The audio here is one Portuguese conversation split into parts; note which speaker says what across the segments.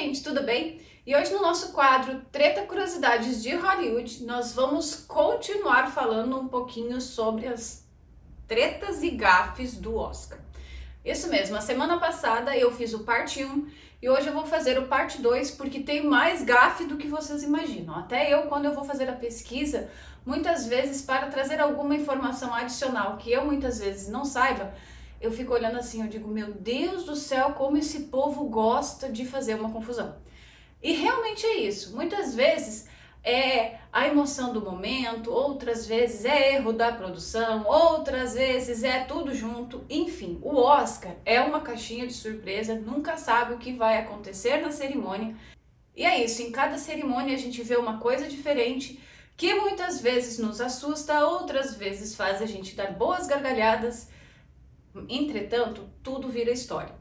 Speaker 1: gente, tudo bem? E hoje no nosso quadro Treta Curiosidades de Hollywood, nós vamos continuar falando um pouquinho sobre as tretas e gafes do Oscar. Isso mesmo, a semana passada eu fiz o parte 1 e hoje eu vou fazer o parte 2 porque tem mais gafe do que vocês imaginam. Até eu, quando eu vou fazer a pesquisa, muitas vezes para trazer alguma informação adicional que eu muitas vezes não saiba, eu fico olhando assim, eu digo, meu Deus do céu, como esse povo gosta de fazer uma confusão. E realmente é isso, muitas vezes é a emoção do momento, outras vezes é erro da produção, outras vezes é tudo junto, enfim, o Oscar é uma caixinha de surpresa, nunca sabe o que vai acontecer na cerimônia. E é isso, em cada cerimônia a gente vê uma coisa diferente, que muitas vezes nos assusta, outras vezes faz a gente dar boas gargalhadas. Entretanto, tudo vira história.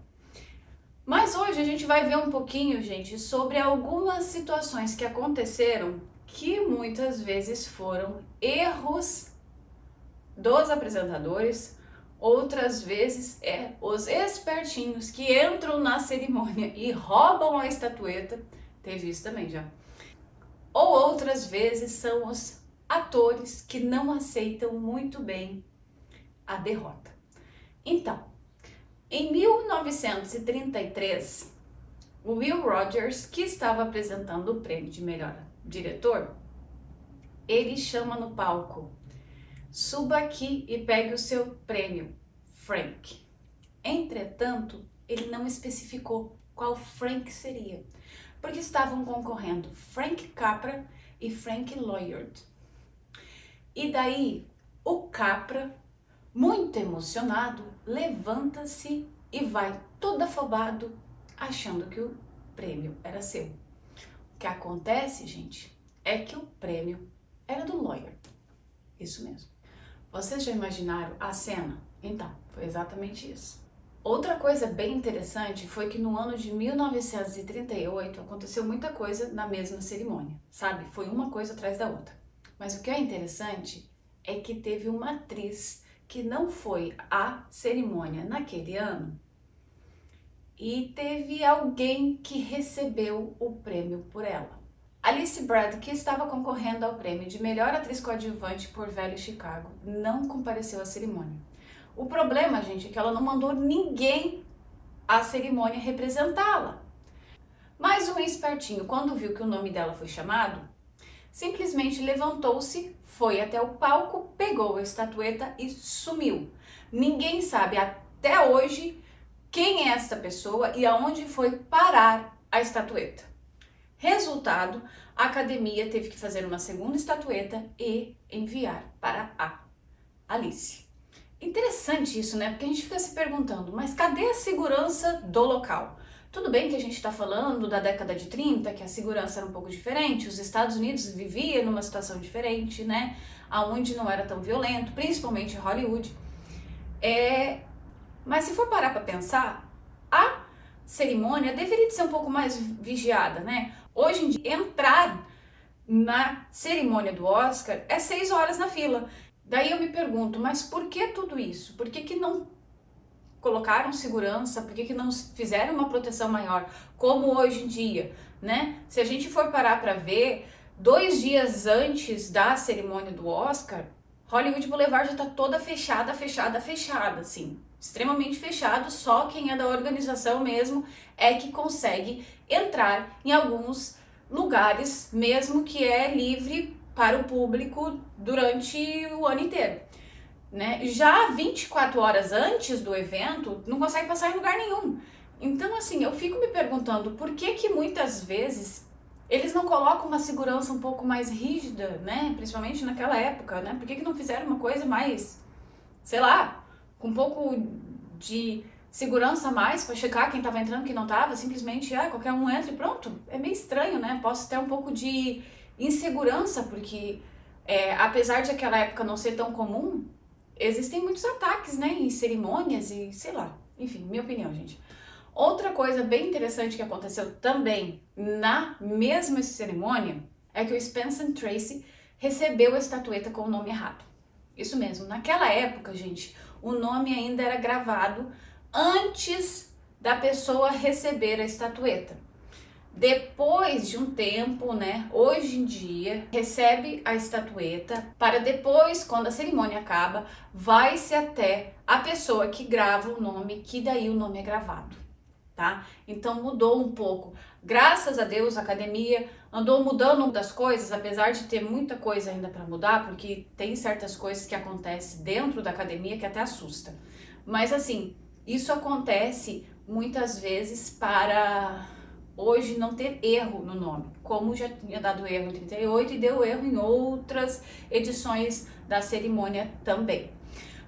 Speaker 1: Mas hoje a gente vai ver um pouquinho, gente, sobre algumas situações que aconteceram que muitas vezes foram erros dos apresentadores, outras vezes os espertinhos que entram na cerimônia e roubam a estatueta, teve isso também já. Ou outras vezes são os atores que não aceitam muito bem a derrota. Então, em 1933, o Will Rogers, que estava apresentando o prêmio de melhor diretor, ele chama no palco: suba aqui e pegue o seu prêmio, Frank. Entretanto, ele não especificou qual Frank seria, porque estavam concorrendo Frank Capra e Frank Lloyd. E daí, o Capra, muito emocionado, levanta-se e vai todo afobado, achando que o prêmio era seu. O que acontece, gente, é que o prêmio era do Lloyd. Isso mesmo. Vocês já imaginaram a cena? Então, foi exatamente isso. Outra coisa bem interessante foi que no ano de 1938 aconteceu muita coisa na mesma cerimônia, sabe? Foi uma coisa atrás da outra. Mas o que é interessante é que teve uma atriz que não foi à cerimônia naquele ano e teve alguém que recebeu o prêmio por ela. Alice Bratt, que estava concorrendo ao prêmio de melhor atriz coadjuvante por Velho Chicago, não compareceu à cerimônia. O problema, gente, é que ela não mandou ninguém à cerimônia representá-la. Mas um espertinho, quando viu que o nome dela foi chamado, simplesmente levantou-se, foi até o palco, pegou a estatueta e sumiu. Ninguém sabe até hoje quem é esta pessoa e aonde foi parar a estatueta. Resultado, a academia teve que fazer uma segunda estatueta e enviar para a Alice. Interessante isso, né? Porque a gente fica se perguntando, mas cadê a segurança do local? Tudo bem que a gente está falando da década de 30, que a segurança era um pouco diferente, os Estados Unidos viviam numa situação diferente, né? Onde não era tão violento, principalmente Hollywood. Mas se for parar para pensar, a cerimônia deveria ser um pouco mais vigiada, né? Hoje em dia, entrar na cerimônia do Oscar é 6 horas na fila. Daí eu me pergunto, mas por que tudo isso? Por que não colocaram segurança? Por que não fizeram uma proteção maior, como hoje em dia, né? Se a gente for parar para ver, 2 dias antes da cerimônia do Oscar, Hollywood Boulevard já tá toda fechada, assim, extremamente fechado, só quem é da organização mesmo é que consegue entrar em alguns lugares, mesmo que é livre para o público durante o ano inteiro, né? Já 24 horas antes do evento, não consegue passar em lugar nenhum. Então, assim, eu fico me perguntando por que muitas vezes eles não colocam uma segurança um pouco mais rígida, né? Principalmente naquela época, né? Por que não fizeram uma coisa mais, sei lá, com um pouco de segurança a mais para checar quem estava entrando, quem não estava, simplesmente, qualquer um entra e pronto. É meio estranho, né? Posso ter um pouco de insegurança, porque apesar de aquela época não ser tão comum, existem muitos ataques, né, em cerimônias e sei lá, enfim, minha opinião, gente. Outra coisa bem interessante que aconteceu também na mesma cerimônia é que o Spencer Tracy recebeu a estatueta com o nome errado. Isso mesmo, naquela época, gente, o nome ainda era gravado antes da pessoa receber a estatueta. Depois de um tempo, né, hoje em dia, recebe a estatueta para depois, quando a cerimônia acaba, vai-se até a pessoa que grava o nome, que daí o nome é gravado, tá? Então mudou um pouco. Graças a Deus, a academia andou mudando das coisas, apesar de ter muita coisa ainda para mudar, porque tem certas coisas que acontecem dentro da academia que até assusta. Mas assim, isso acontece muitas vezes para hoje não ter erro no nome, como já tinha dado erro em 38 e deu erro em outras edições da cerimônia também.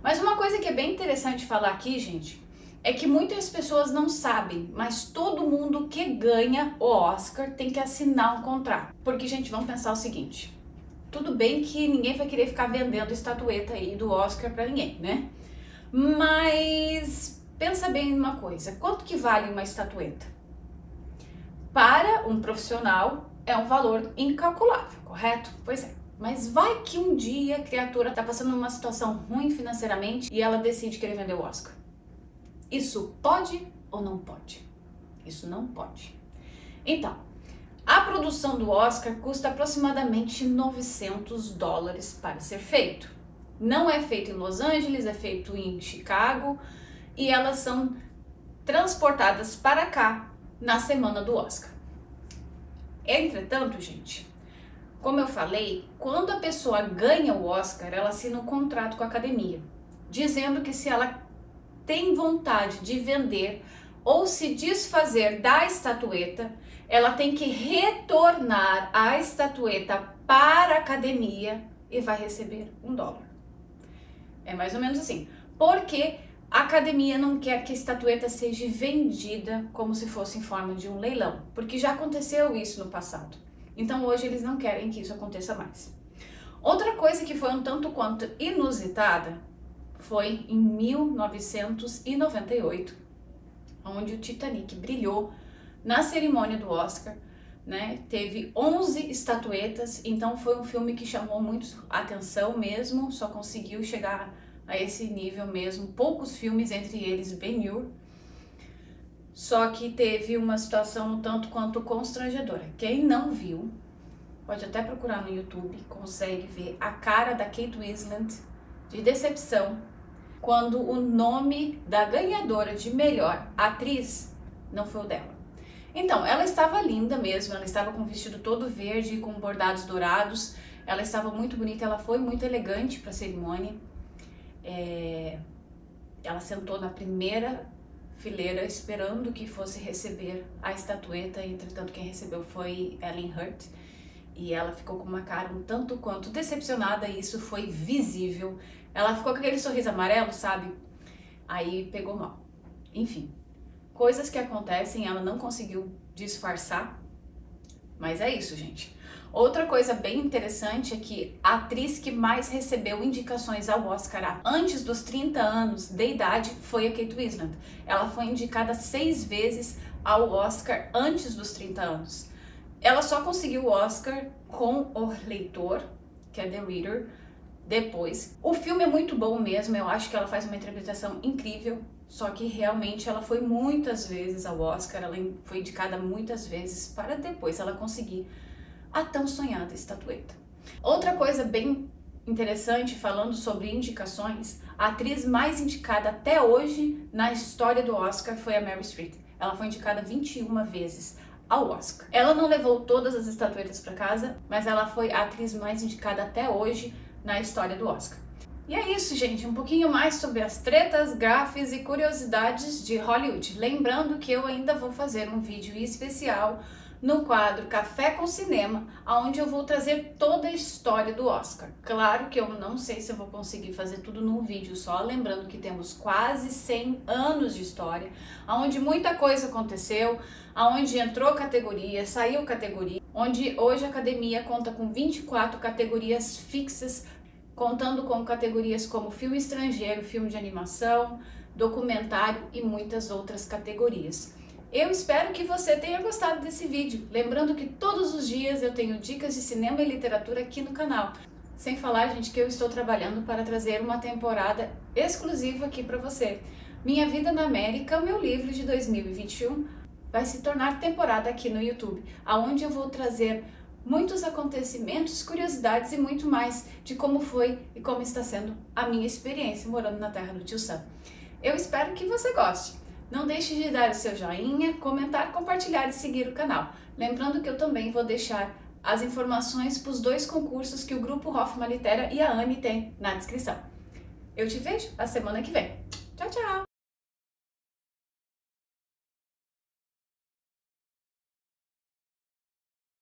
Speaker 1: Mas uma coisa que é bem interessante falar aqui, gente, é que muitas pessoas não sabem, mas todo mundo que ganha o Oscar tem que assinar um contrato. Porque, gente, vamos pensar o seguinte, tudo bem que ninguém vai querer ficar vendendo estatueta aí do Oscar pra ninguém, né? Mas pensa bem numa coisa, quanto que vale uma estatueta? Para um profissional é um valor incalculável, correto? Pois é. Mas vai que um dia a criatura está passando uma situação ruim financeiramente e ela decide querer vender o Oscar. Isso pode ou não pode? Isso não pode. Então, a produção do Oscar custa aproximadamente $900 para ser feito. Não é feito em Los Angeles, é feito em Chicago e elas são transportadas para cá na semana do Oscar. Entretanto, gente, como eu falei, quando a pessoa ganha o Oscar, ela assina um contrato com a academia, dizendo que se ela tem vontade de vender ou se desfazer da estatueta, ela tem que retornar a estatueta para a academia e vai receber $1. É mais ou menos assim, porque a academia não quer que a estatueta seja vendida como se fosse em forma de um leilão, porque já aconteceu isso no passado. Então hoje eles não querem que isso aconteça mais. Outra coisa que foi um tanto quanto inusitada foi em 1998, onde o Titanic brilhou na cerimônia do Oscar, né? Teve 11 estatuetas, então foi um filme que chamou muito a atenção mesmo, só conseguiu chegar a esse nível mesmo, poucos filmes, entre eles Ben-Hur, só que teve uma situação um tanto quanto constrangedora. Quem não viu, pode até procurar no YouTube, consegue ver a cara da Kate Winslet de decepção quando o nome da ganhadora de melhor atriz não foi o dela. Então, ela estava linda mesmo, ela estava com o vestido todo verde, com bordados dourados, ela estava muito bonita, ela foi muito elegante para a cerimônia. Ela sentou na primeira fileira esperando que fosse receber a estatueta, entretanto quem recebeu foi Ellen Hurt e ela ficou com uma cara um tanto quanto decepcionada e isso foi visível. Ela ficou com aquele sorriso amarelo, sabe? Aí pegou mal. Enfim, coisas que acontecem, ela não conseguiu disfarçar, mas é isso, gente. Outra coisa bem interessante é que a atriz que mais recebeu indicações ao Oscar antes dos 30 anos de idade foi a Kate Winslet. Ela foi indicada 6 vezes ao Oscar antes dos 30 anos. Ela só conseguiu o Oscar com O Leitor, que é The Reader, depois. O filme é muito bom mesmo, eu acho que ela faz uma interpretação incrível, só que realmente ela foi muitas vezes ao Oscar, ela foi indicada muitas vezes para depois ela conseguir a tão sonhada estatueta. Outra coisa bem interessante, falando sobre indicações, a atriz mais indicada até hoje na história do Oscar foi a Meryl Streep. Ela foi indicada 21 vezes ao Oscar. Ela não levou todas as estatuetas para casa, mas ela foi a atriz mais indicada até hoje na história do Oscar. E é isso, gente, um pouquinho mais sobre as tretas, gafes e curiosidades de Hollywood. Lembrando que eu ainda vou fazer um vídeo especial no quadro Café com Cinema, onde eu vou trazer toda a história do Oscar. Claro que eu não sei se eu vou conseguir fazer tudo num vídeo só, lembrando que temos quase 100 anos de história, onde muita coisa aconteceu, onde entrou categoria, saiu categoria, onde hoje a academia conta com 24 categorias fixas, contando com categorias como filme estrangeiro, filme de animação, documentário e muitas outras categorias. Eu espero que você tenha gostado desse vídeo, lembrando que todos os dias eu tenho dicas de cinema e literatura aqui no canal. Sem falar, gente, que eu estou trabalhando para trazer uma temporada exclusiva aqui para você. Minha Vida na América, o meu livro de 2021, vai se tornar temporada aqui no YouTube, aonde eu vou trazer muitos acontecimentos, curiosidades e muito mais de como foi e como está sendo a minha experiência morando na terra do Tio Sam. Eu espero que você goste. Não deixe de dar o seu joinha, comentar, compartilhar e seguir o canal. Lembrando que eu também vou deixar as informações para os 2 concursos que o Grupo Hoffman Litera e a Anne têm na descrição. Eu te vejo a semana que vem. Tchau, tchau!